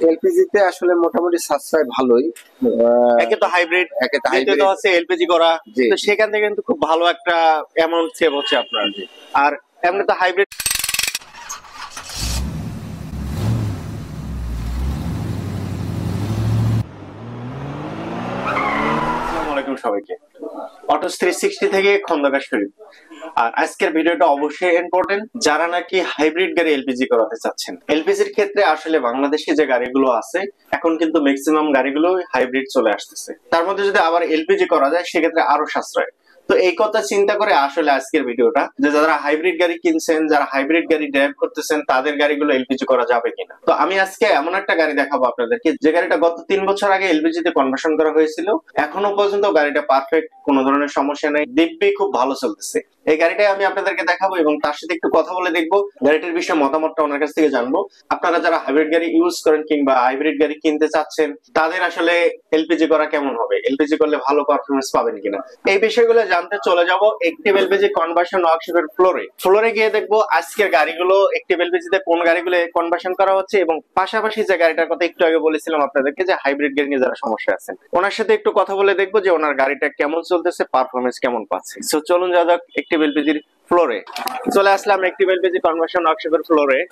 LPG তে আসলে মোটামুটি সাশ্রয় ভালোই। একে তো হাইব্রিড, দ্বিতীয়ত হচ্ছে এলপিজি করা, তো সেখান থেকে কিন্তু খুব ভালো একটা অ্যামাউন্ট সেভ হচ্ছে আপনার। আর এমনি তো হাইব্রিড। আসসালামু আলাইকুম সবাইকে, অটোস 360 থেকে খন্দকার শরীফ। আর আজকের ভিডিওটা অবশ্যই ইম্পর্টেন্ট যারা নাকি হাইব্রিড গাড়ি এলপিজি করাতে চাচ্ছেন। এলপিজির ক্ষেত্রে আসলে বাংলাদেশে যে গাড়িগুলো আছে এখন কিন্তু ম্যাক্সিমাম গাড়িগুলো হাইব্রিড চলে আসতেছে, তার মধ্যে যদি আবার এলপিজি করা যায় সেক্ষেত্রে আরো সাশ্রয়। তো এই কথা চিন্তা করে আসলে আজকের ভিডিওটা, যে যারা হাইব্রিড গাড়ি কিনছেন, যারা হাইব্রিড গাড়ি ড্রাইভ করতেছেন, তাদের গাড়িগুলো এলপিজি করা যাবে কিনা। তো আমি আজকে এমন একটা গাড়ি দেখাবো আপনাদেরকে যে গাড়িটা গত 3 বছর আগে এলপিজি তে কনভার্সন করা হয়েছিল, এখনো পর্যন্ত গাড়িটা পারফেক্ট, কোনো ধরনের সমস্যা নেই, দিব্যি খুব ভালো চলতেছে। এই গাড়িটাই আমি আপনাদেরকে দেখাবো এবং তার সাথে একটু কথা বলে দেখবো, গাড়িটির বিষয়ে মতামতটা ওনার কাছ থেকে জানবো। আপনারা যারা হাইব্রিড গাড়ি ইউজ করেন কিংবা হাইব্রিড গাড়ি কিনতে চাচ্ছেন, তাদের আসলে এলপিজি করা কেমন হবে, এলপিজি করলে ভালো পারফরমেন্স পাবেন কিনা, এই বিষয়গুলো জানতে চলে যাব অ্যাক্টিভ এলপিজি কনভার্সন ওয়ার্কশপের ফ্লোরে গিয়ে দেখবো আজকের গাড়িগুলো অ্যাক্টিভ এলপিজি তে কোন গাড়িগুলো কনভার্সন করা হচ্ছে, এবং পাশাপাশি যে গাড়িটার কথা একটু আগে বলেছিলাম আপনাদেরকে যে হাইব্রিড গাড়ি নিয়ে যারা সমস্যা আছেন, ওনার সাথে একটু কথা বলে দেখবো যে ওনার গাড়িটা কেমন চলতেছে, পারফরমেন্স কেমন পাচ্ছে। সো চলুন যাওয়া যাক অ্যাক্টিভ এলপিজির ফ্লোরে। চলে আসলাম অ্যাক্টিভ এলপিজি কনভার্সন ওয়ার্কশপের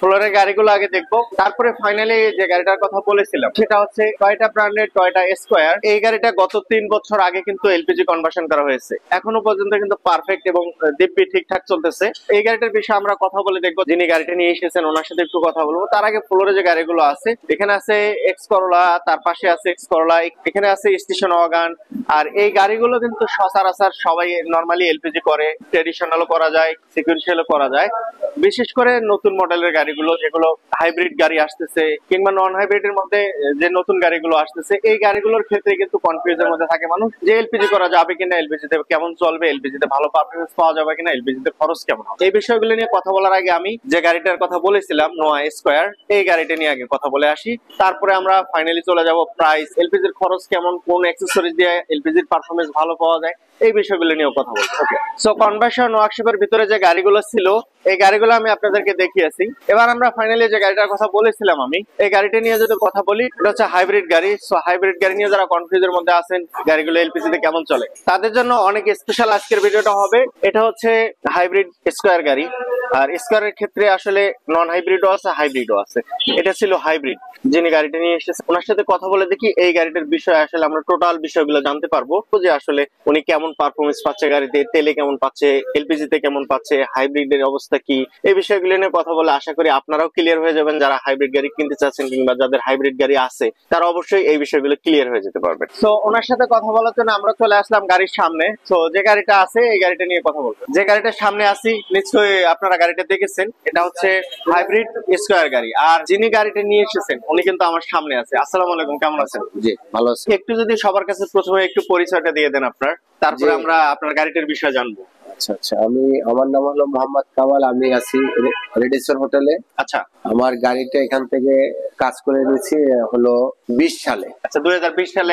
ফ্লোরে গাড়িগুলো আগে দেখবো, তারপরে ফাইনালি যে গাড়িটার কথা বলেছিলাম সেটা হচ্ছে টয়োটা ব্র্যান্ডের টয়োটা এস্কয়ার। এই গাড়িটা গত 3 বছর আগে কিন্তু এলপিজি কনভার্সন করা হয়েছে, এখনো পর্যন্ত কিন্তু পারফেক্ট এবং দিব্যি ঠিকঠাক চলতেছে। এই গাড়িটার বিষয়ে আমরা কথা বলে দেখবো, যিনি গাড়িটা নিয়ে এসেছেন ওনার সাথে একটু কথা বলবো। তার আগে ফ্লোরে যে গাড়িগুলো আছে, এখানে আছে এক্স করোলা, তার পাশে আছে এক্স করোলা, এখানে আছে স্টেশন ওয়াগন। আর এই গাড়িগুলো কিন্তু সচরাচর সবাই নরমালি এলপিজি করে, ট্রেডিশনালও করা যায়, সিকুয়েন্সিয়ালও করা যায়। বিশেষ করে নতুন মডেলের গাড়িগুলো, যেগুলো হাইব্রিড গাড়ি আসতেছে কিংবা নন হাইব্রিড এর মধ্যে যে নতুন গাড়িগুলো আসতেছে, এই গাড়িগুলোর ক্ষেত্রে কিন্তু কনফিউজের মধ্যে থাকে মানুষ যে এলপিজি করা যাবে কিনা, এলপিজি তে কেমন চলবে, এলপিজি তে ভালো পারফরমেন্স পাওয়া যাবে কিনা, এলপিজি তে খরচ কেমন হবে। এই বিষয়গুলো নিয়ে কথা বলার আগে আমি যে গাড়িটার কথা বলেছিলাম নোয়া স্কয়ার, এই গাড়িটা নিয়ে আগে কথা বলে আসি, তারপরে আমরা ফাইনালি চলে যাব প্রাইস, এলপিজির খরচ কেমন, কোন অ্যাকসেসরিজ দিয়ে এলপিজির পারফরমেন্স ভালো পাওয়া যায়, এই বিষয়গুলো নিয়েও কথা বলবো। ওকে, সো কনভার্সন ওয়ার্কশপের ভিতরে যে গাড়িগুলো ছিল, এই গাড়িগুলো আমি আপনাদেরকে দেখিয়েছি। এবার আমরা ফাইনালি যে গাড়িটার কথা বলেছিলাম আমি, এই গাড়িটা নিয়ে যদি কথা বলি, এটা হচ্ছে হাইব্রিড গাড়ি। সো হাইব্রিড গাড়ি নিয়ে যারা কনফিউজের মধ্যে আছেন গাড়িগুলো এলপিজি তে কেমন চলে, তাদের জন্য অনেক স্পেশাল আজকের ভিডিওটা হবে। এটা হচ্ছে হাইব্রিড স্কয়ার গাড়ি, আর স্কয়ারের ক্ষেত্রে আসলে নন হাইব্রিডও আছে, হাইব্রিডও আছে। এটা ছিল হাইব্রিড। যিনি গাড়িটা নিয়ে এসেছে ওনার সাথে কথা বলে দেখি এই গাড়িটার বিষয়ে আসলে আমরা টোটাল বিষয়গুলো জানতে পারবো, যে আসলে উনি কেমন পারফরমেন্স পাচ্ছে গাড়িতে, তেলে কেমন পাচ্ছে, এলপিজি তে কেমন পাচ্ছে, হাইব্রিডের অবস্থা কি, এই বিষয়গুলো নিয়ে কথা বলে আশা করি আপনারাও ক্লিয়ার হয়ে যাবেন। যারা হাইব্রিড গাড়ি কিনতে চাচ্ছেন কিংবা যাদের হাইব্রিড গাড়ি আছে, তারা অবশ্যই এই বিষয়গুলো ক্লিয়ার হয়ে যেতে পারবেন। সো ওনার সাথে কথা বলার জন্য আমরা চলে আসলাম গাড়ির সামনে। সো যে গাড়িটা আছে এই গাড়িটা নিয়ে কথা বলবো। যে গাড়িটার সামনে আছি নিশ্চয়ই আপনারা গাড়িটা দেখেছেন, এটা হচ্ছে হাইব্রিড স্কয়ার গাড়ি। আর যিনি গাড়িটা নিয়ে এসেছেন উনি কিন্তু আমার সামনে আছে। আসসালামু আলাইকুম, কেমন আছেন? জি ভালো আছি। একটু যদি সবার কাছে প্রথমে একটু পরিচয়টা দিয়ে দেন আপনার, তারপরে আমরা আপনার গাড়িটার বিষয়ে জানবো। আচ্ছা আচ্ছা, আমার নাম হলো মোহাম্মদ কামাল, আমি আছি রেডিসন হোটেলে। আচ্ছা, আমার গাড়িটা এখান থেকে কাজ করে নিয়েছি হলো 20 সালে। আচ্ছা, 2020 সালে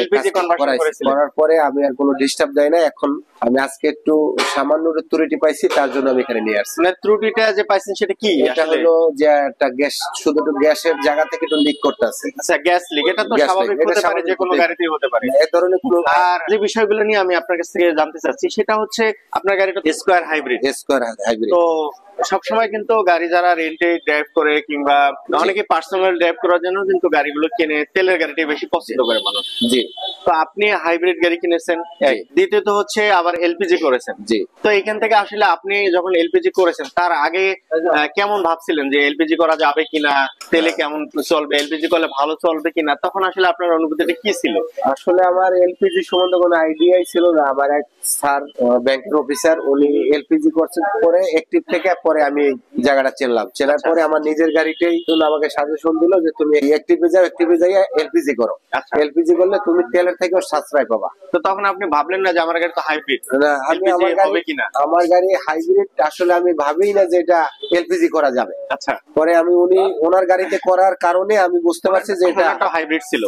এলপিজি কনভার্সন করার পরে আমি আর কোনো ডিস্টার্ব দেই না। এখন আমি আজকে একটু সামান্য ত্রুটি পাইছি, তার জন্য আমি এখানে নিয়ে আসছি। মানে ত্রুটিটা যে পাইছেন সেটা কি? এটা হলো যে একটা গ্যাস, শুধু একটু গ্যাসের জায়গা থেকে একটু লিক করতেছে। আচ্ছা, গ্যাস লিক, এটা তো স্বাভাবিক হতে পারে, যে কোনো গাড়িতেই হতে পারে। এই ধরনের কোনো। আর যে বিষয়গুলো নিয়ে আমি আপনার কাছ থেকে জানতে চাচ্ছি সেটা হচ্ছে আপনার গাড়িটা স্কয়ার হাইব্রিড। তো সবসময় কিন্তু গাড়ি যারা রেন্টে ড্রাইভ করে কিংবা অনেকে পার্সোনাল ড্রাইভ করার জন্য কিন্তু গাড়িগুলো কিনে, তেলের গাড়িটা বেশি পছন্দ করে মানুষ। জি। তো আপনি হাইব্রিড গাড়ি কিনেছেন, দ্বিতীয়ত হচ্ছে আবার এলপিজি করেছেন। জি। তো এখান থেকে আসলে আপনি যখন এলপিজি করেছেন তার আগে কেমন ভাবছিলেন যে এলপিজি করা যাবে কিনা, তেলে কেমন চলবে, এলপিজি করলে ভালো চলবে কিনা, তখন আসলে আপনার অনুভূতিটা কি ছিল? আসলে আমার এলপিজি সম্বন্ধে কোনো আইডিয়াই ছিল না। আমার এক স্যার ব্যাংকের অফিসার, উনি এলপিজি করছেন, পরে অ্যাক্টিভ থেকে পরে আমি জায়গাটা চেনলাম। চেনার পরে আমার নিজের গাড়িটাই আমাকে সাজেশন দিল যে তুমি অ্যাক্টিভে যাও, অ্যাক্টিভে যাই এলপিজি করো। এলপিজি করলে তুমি তেলের থেকেও সাশ্রয় পাবা। তো তখন আপনি ভাবলেন না যে আমার গাড়ি তো হাইব্রিড, না আমি আমার গাড়ি হাইব্রিড আসলে আমি ভাবিই না যে এটা এলপিজি করা যাবে। আচ্ছা, পরে আমি ওনার গাড়িতে করার কারণে আমি বুঝতে পারছি যে এটা একটা হাইব্রিড ছিল।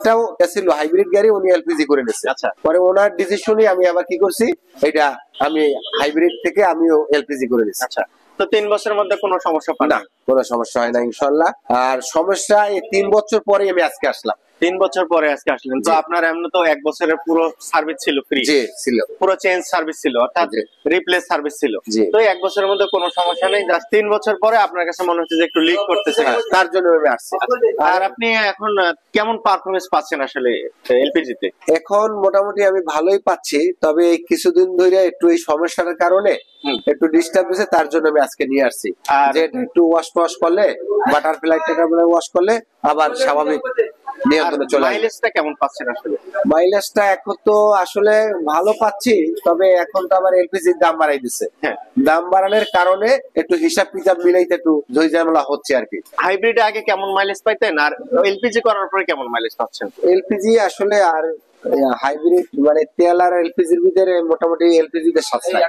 এটাও ছিল হাইব্রিড গাড়ি, উনি এলপিজি করে নিয়েছে। আচ্ছা, পরে ওনার ডিসিশনে আমি আবার কি করছি, এটা আমি হাইব্রিড থেকে আমিও এলপিজি করে নিয়েছি। আচ্ছা, তো 3 বছরের মধ্যে কোনো সমস্যা পান না, কোনো সমস্যা হয় না ইনশাআল্লাহ। আর সমস্যা এই 3 বছর পরে আমি আজকে আসলাম। 3 বছর পরে আজকে আসলেন। তো আপনার এমনি তো 1 বছরের পুরো সার্ভিস ছিল ফ্রি। জি ছিল, পুরো চেঞ্জ সার্ভিস ছিল, অর্থাৎ রিপ্লেস সার্ভিস ছিল। তো 1 বছরের মধ্যে কোনো সমস্যা নেই, জাস্ট 3 বছর পরে আপনার কাছে মনে হচ্ছে যে একটু লিক করতেছে, তার জন্য আমি আসছি। আর আপনি এখন কেমন পারফরমেন্স পাচ্ছেন আসলে এলপিজি তে? এখন মোটামুটি আমি ভালোই পাচ্ছি, তবে এই কিছুদিন ধরে একটু এই সমস্যার কারণে একটু ডিস্টার্ব হয়েছে, তার জন্য আমি আজকে নিয়ে আসছি। যে একটু ওয়াশ করলে, বাটারফ্লাইটা ওয়াশ করলে আবার স্বাভাবিক নিয়ন্ত্রণে চলে আসবে। মাইলেজটা কেমন পাচ্ছেন আসলে? মাইলেজটা এখন তো আসলে ভালো পাচ্ছি, তবে এখন তো আবার এলপিজির দাম বাড়াই দিচ্ছে। দাম বাড়ানোর কারণে একটু হিসাব কিতাব মিলাইতে একটু ঝামেলা হচ্ছে আর কি। হাইব্রিড আগে কেমন মাইলেজ পাইতেন, আর এলপিজি করার পরে কেমন মাইলেজ পাচ্ছেন? এলপিজি আসলে আর হাইব্রিড মানে তেল আর এলপিজির ভিতরে মোটামুটি এলপিজি তে সাশ্রয়।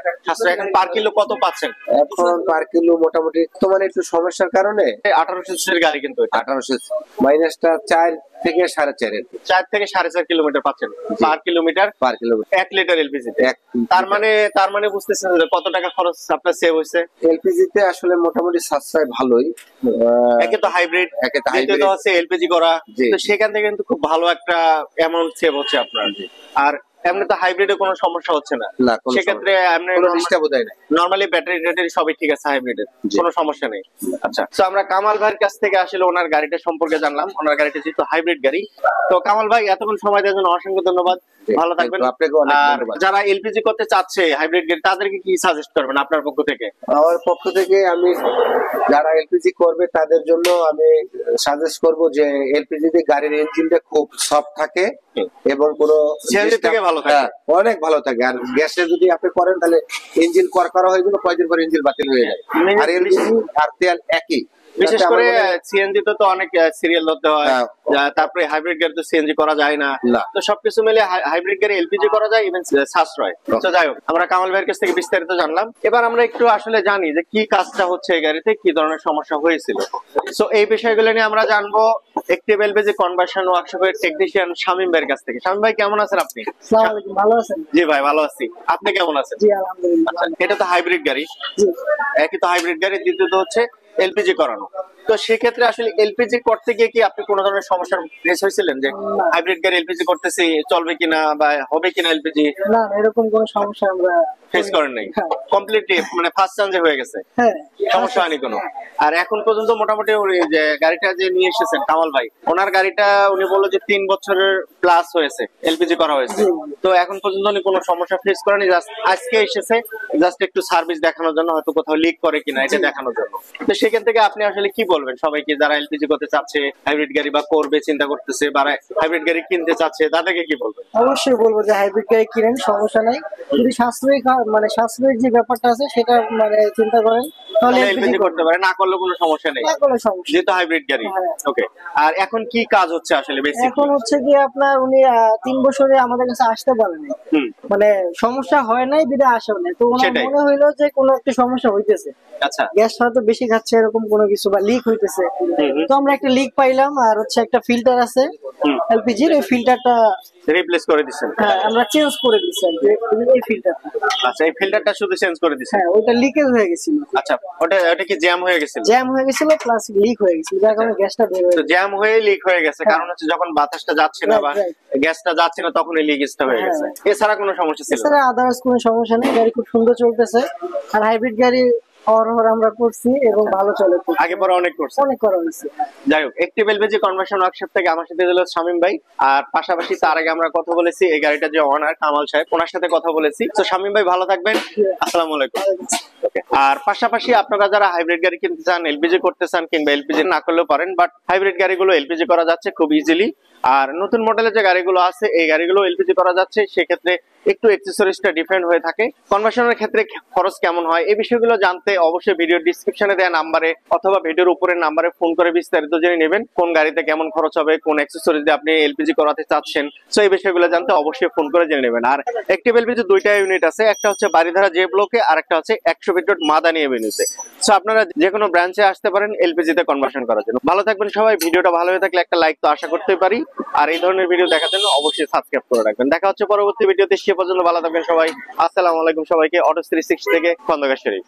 এখন পার কিলো কত পাচ্ছেন? এখন পার কিলো মোটামুটি তো মানে একটু সমস্যার কারণে 1800 এর গাড়ি, কিন্তু 1800 মাইনাসটা 4 থেকে 4.5 4 থেকে 4.5 কিলোমিটার পাচ্ছেন পার কিলোমিটার। 1 লিটার এলপিজি তে। তার মানে বুঝতেছেন যে কত টাকা খরচ আপনার সেভ হইছে। এলপিজি তে আসলে মোটামুটি সাশ্রয় ভালোই। একে তো হাইব্রিড, দ্বিতীয়ত হচ্ছে এলপিজি করা, তো সেখান থেকে কিন্তু খুব ভালো একটা অ্যামাউন্ট সেভ হচ্ছে আপনার। আর এমনি তো হাইব্রিডে কোনো সমস্যা হচ্ছে না, সেক্ষেত্রে নরমালি ব্যাটারি ট্যাটারি সবই ঠিক আছে, হাইব্রিডের কোনো সমস্যা নেই। আচ্ছা, তো আমরা কামাল ভাইয়ের কাছ থেকে আসলে ওনার গাড়িটা সম্পর্কে জানলাম। ওনার গাড়িটা যেহেতু হাইব্রিড গাড়ি, তো কামাল ভাই এতক্ষণ সময় দেওয়ার জন্য অসংখ্য ধন্যবাদ। ভালো থাকবেন। আর যারা এলপিজি করতে চাচ্ছে হাইব্রিড গাড়ি, তাদেরকে কি সাজেস্ট করবেন আপনার পক্ষ থেকে? আমার পক্ষ থেকে আমি যারা এলপিজি করবে তাদের জন্য আমি সাজেস্ট করব যে এলপিজি তে গাড়ির ইঞ্জিনটা খুব সফট থাকে এবং কোনো সিএনজি থেকে ভালো থাকে, অনেক ভালো থাকে। আর গ্যাসে যদি আপনি করেন তাহলে ইঞ্জিন করা হয়ে গেল, কয়েকদিন পর ইঞ্জিন বাতিল হয়ে যায়। আর এলপিজি আর তেল একই, বিশেষ করে সিএনজি তো অনেক সিরিয়াল ধরতে হয়, তারপরে হাইব্রিড গাড়ি তো সিএনজি করা যায় না, তো সবকিছু মিলে হাইব্রিড গাড়ি এলপিজি করা যায়, ইভেন সাশ্রয়। তো যাই হোক, আমরা কামাল ভাইয়ের কাছ থেকে বিস্তারিত জানলাম। এবার আমরা একটু আসলে জানি যে কি কাজটা হচ্ছে এই গাড়িতে, কি ধরনের সমস্যা হয়েছিল। সো এই বিষয়গুলো নিয়ে আমরা জানবো অ্যাক্টিভ এলপিজি কনভার্সন ওয়ার্কশপের টেকনিশিয়ান শামীম ভাইয়ের কাছ থেকে। শামীম ভাই কেমন আছেন আপনি? আসসালামু আলাইকুম, ভালো আছেন? জি ভাই ভালো আছি, আপনি কেমন আছেন? জি আলহামদুলিল্লাহ। আচ্ছা, এটা তো হাইব্রিড গাড়ি, একই তো হাইব্রিড গাড়ি, দ্বিতীয়ত হচ্ছে এলপিজি করানো। তো সেক্ষেত্রে আসলে এলপিজি করতে গিয়ে কি আপনি কোনো ধরনের সমস্যার ফেস হয়েছিলেন, যে হাইব্রিড গাড়ি এলপিজি করতেছি চলবে কিনা বা হবে কিনা এলপিজি? না, এরকম কোনো সমস্যা আমরা ফেস করেন নাই, কমপ্লিটলি মানে ফার্স্ট চান্সে হয়ে গেছে, সমস্যা হয়নি কোনো। আর এখন পর্যন্ত মোটামুটি যে গাড়িটা যে নিয়ে এসেছেন কামাল ভাই, ওনার গাড়িটা উনি বললো যে 3 বছরের প্লাস হয়েছে এলপিজি করা হয়েছে, তো এখন পর্যন্ত উনি কোনো সমস্যা ফেস করেনি। জাস্ট আজকে এসেছে জাস্ট একটু সার্ভিস দেখানোর জন্য, হয়তো কোথাও লিক করে কিনা এটা দেখানোর জন্য। তো সেখান থেকে আপনি আসলে কি বলবেন সবাইকে যারা এলপিজি করতে চাচ্ছে, হাইব্রিড গাড়ি বা করবে চিন্তা করতেছে, বা হাইব্রিড গাড়ি কিনতে চাচ্ছে, তাদেরকে কি বলবেন? অবশ্যই বলবো যে হাইব্রিড গাড়ি কিনেন, সমস্যা নাই। যদি সাশ্রয়ী মানে সাশ্রয়ী যে ব্যাপারটা আছে সেটা মানে চিন্তা করেন, তাহলে এলপিজি করতে পারে, না করলে কোনো সমস্যা নেই, যেহেতু হাইব্রিড গাড়ি। ওকে, আর এখন কি কাজ হচ্ছে আসলে বেসিক্যালি? এখন হচ্ছে কি আপনার উনি 3 বছরে আমাদের কাছে আসতে পারেনি, মানে সমস্যা হয় নাই বিদে আসে নাই, তো ওনার মনে হইলো যে কোনো একটা সমস্যা হইতেছে। আচ্ছা, গ্যাস হয়তো বেশি খাচ্ছে এরকম কোনো কিছু, বা লিক হইতেছে। তো আমরা একটা লিক পাইলাম, আর হচ্ছে একটা ফিল্টার আছে এলপিজির, এই ফিল্টারটা রিপ্লেস করে দিয়েছেন? হ্যাঁ, আমরা চেঞ্জ করে দিয়েছি এই ফিল্টারটা। আচ্ছা, এই ফিল্টারটা শুধু চেঞ্জ করে দিয়েছেন? হ্যাঁ, ওটা লিকেজ হয়ে গেছিল। আচ্ছা, ওটা কি জ্যাম হয়ে গেছিল? জ্যাম হয়ে গেছিল প্লাস লিক হয়ে গেছিল, যার কারণে গ্যাসটা বের হয়ে গেছে। তো জ্যাম হয়ে লিক হয়ে গেছে, কারণ হচ্ছে যখন বাতাসটা যাচ্ছে না বা গ্যাসটা যাচ্ছে না তখন এই লিকেজটা হয়ে গেছে, এছাড়া কোনো সমস্যা ছিল না? এছাড়া আদার্স কোনো সমস্যা নেই, গাড়ি খুব সুন্দর চলতেছে। আর হাইব্রিড গাড়ি আমরা করছি এবং ভালো চলে, আগে পরে অনেক করছে, অনেক করা হয়েছে। যাই হোক, অ্যাক্টিভ এলপিজি কনভার্সন ওয়ার্কশপ থেকে আমার সাথে হলো শামীম ভাই, আর পাশাপাশি তার আগে আমরা কথা বলেছি এই গাড়িটা যে ওনার কামাল সাহেব, ওনার সাথে কথা বলেছি। তো শামীম ভাই ভালো থাকবেন, আসসালামু আলাইকুম। আর পাশাপাশি আপনারা যারা হাইব্রিড গাড়ি কিনতে চান, এলপিজি করতে চান, কিংবা এলপিজি না করলেও পারেন, বাট হাইব্রিড গাড়িগুলো এলপিজি করা যাচ্ছে খুব ইজিলি। আর নতুন মডেলের যে গাড়িগুলো আছে এই গাড়িগুলো এলপিজি করা যাচ্ছে, সেক্ষেত্রে একটু অ্যাকসেসরিজটা ডিফারেন্ট হয়ে থাকে। কনভার্সনের ক্ষেত্রে খরচ কেমন হয় এই বিষয়গুলো জানতে অবশ্যই ভিডিও ডিসক্রিপশনে দেওয়া নাম্বারে অথবা ভিডিওর উপরের নাম্বারে ফোন করে বিস্তারিত জেনে নেবেন, কোন গাড়িতে কেমন খরচ হবে, কোন অ্যাকসেসরিজ দিয়ে আপনি এলপিজি করাতে চাচ্ছেন। সো এই বিষয়গুলো জানতে অবশ্যই ফোন করে জেনে নেবেন। আর অ্যাক্টিভ এলপিজি 2টা ইউনিট আছে, একটা হচ্ছে বারিধারা জে ব্লকে, আর একটা হচ্ছে 100 ফিট রোড মাদানি এভিনিউতে। সো আপনারা যে কোনো ব্রাঞ্চে আসতে পারেন এলপিজি তে কনভার্সন করার জন্য। ভালো থাকবেন সবাই, ভিডিওটা ভালো হয়ে থাকলে একটা লাইক তো আশা করতেই পারি, আর এই ধরনের ভিডিও দেখার জন্য অবশ্যই সাবস্ক্রাইব করে রাখবেন। দেখা হচ্ছে পরবর্তী ভিডিওতে, সে পর্যন্ত ভালো থাকবেন সবাই। আসসালামু আলাইকুম সবাইকে। অটো 360 থেকে খন্দকার শরীফ।